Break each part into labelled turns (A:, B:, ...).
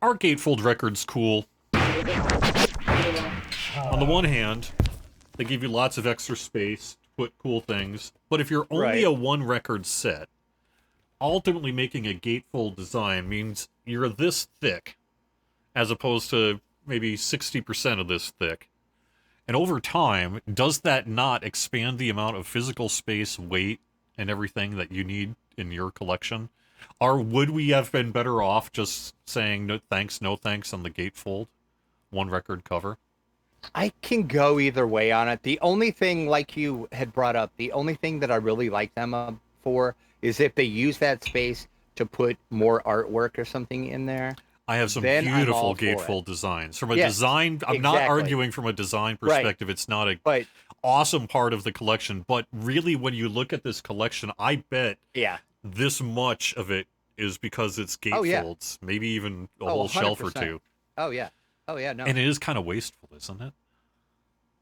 A: Are Gatefold records cool? On the one hand, they give you lots of extra space to put cool things, but if you're only
B: Right.
A: a one record set, ultimately making a gatefold design means you're this thick, as opposed to maybe 60% of this thick. And over time, does that not expand the amount of physical space, weight, and everything that you need in your collection? Or would we have been better off just saying no thanks on the gatefold, one record cover?
B: I can go either way on it. The only thing, like you had brought up, the only thing that I really like them for is if they use that space to put more artwork or something in there,
A: I have some
B: then I'm all
A: beautiful
B: for it.
A: gatefold designs. From a
B: Yes,
A: design, I'm not
B: exactly.
A: arguing from a design
B: Right.
A: perspective. It's not a
B: But
A: awesome part of the collection, but really when you look at this collection, I bet
B: yeah.
A: this much of it is because it's
B: Oh yeah.
A: gatefolds, maybe even a
B: Oh,
A: whole shelf or
B: 100%.
A: two.
B: Oh yeah. Oh yeah,
A: And
B: no.
A: it is kind of wasteful, isn't it?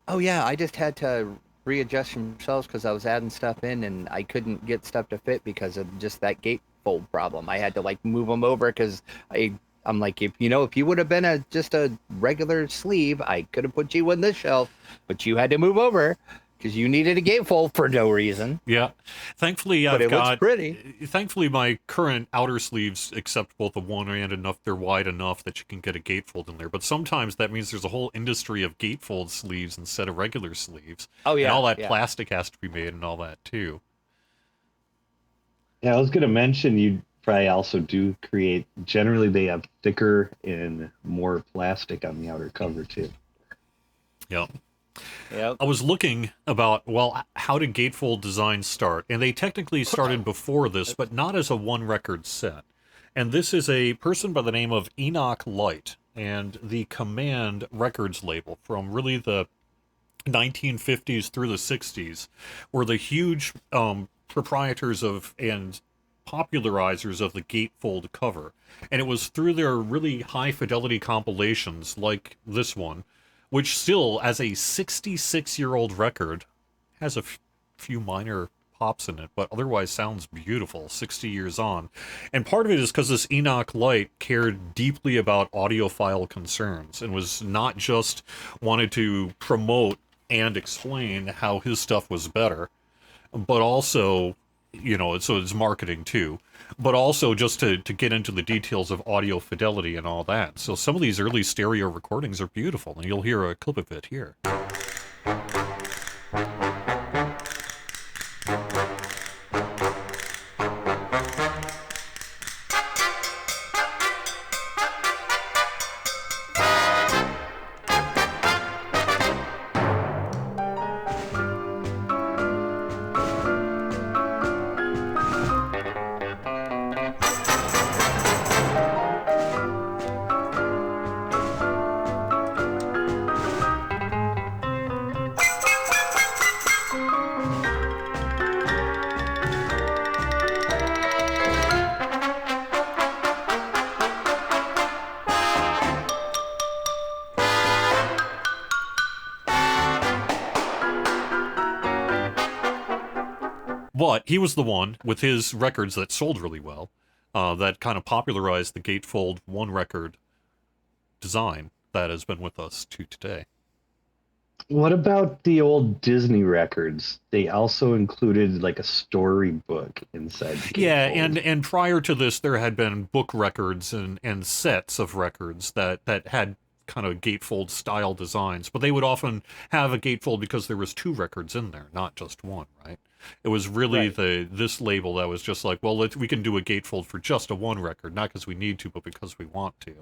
B: Oh yeah, I just had to readjust some shelves because I was adding stuff in and I couldn't get stuff to fit because of just that gatefold problem. I had to like move them over because I'm like, if you would have been a just a regular sleeve, I could have put you in this shelf, but you had to move over because you needed a gatefold for no reason.
A: Yeah. Thankfully,
B: But
A: I've
B: it looks
A: got.
B: pretty.
A: Thankfully, my current outer sleeves accept both the one and enough. They're wide enough that you can get a gatefold in there. But sometimes that means there's a whole industry of gatefold sleeves instead of regular sleeves,
B: Oh
A: and all
B: yeah,
A: that
B: yeah.
A: plastic has to be made and all that too.
C: Yeah, I was going to mention you probably also do create, generally they have thicker and more plastic on the outer cover too.
A: Yeah.
B: Yep.
A: I was looking about, well, how did gatefold designs start? And they technically started before this, but not as a one record set. And this is a person by the name of Enoch Light and the Command Records label from really the 1950s through the 60s were the huge proprietors of and popularizers of the gatefold cover. And it was through their really high fidelity compilations like this one, which still, as a 66-year-old record, has a few minor pops in it, but otherwise sounds beautiful 60 years on. And part of it is because this Enoch Light cared deeply about audiophile concerns and was not just wanted to promote and explain how his stuff was better, but also, so it's marketing too, but also just to get into the details of audio fidelity and all that. So some of these early stereo recordings are beautiful, and you'll hear a clip of it here. But he was the one with his records that sold really well, that kind of popularized the gatefold one record design that has been with us to today.
C: What about the old Disney records? They also included like a storybook inside the
A: Yeah,
C: gatefold.
A: and prior to this, there had been book records and sets of records that had kind of gatefold style designs, but they would often have a gatefold because there was two records in there, not just one, right? It was really
B: Right.
A: this label that was just like, well, we can do a gatefold for just a one record, not because we need to, but because we want to.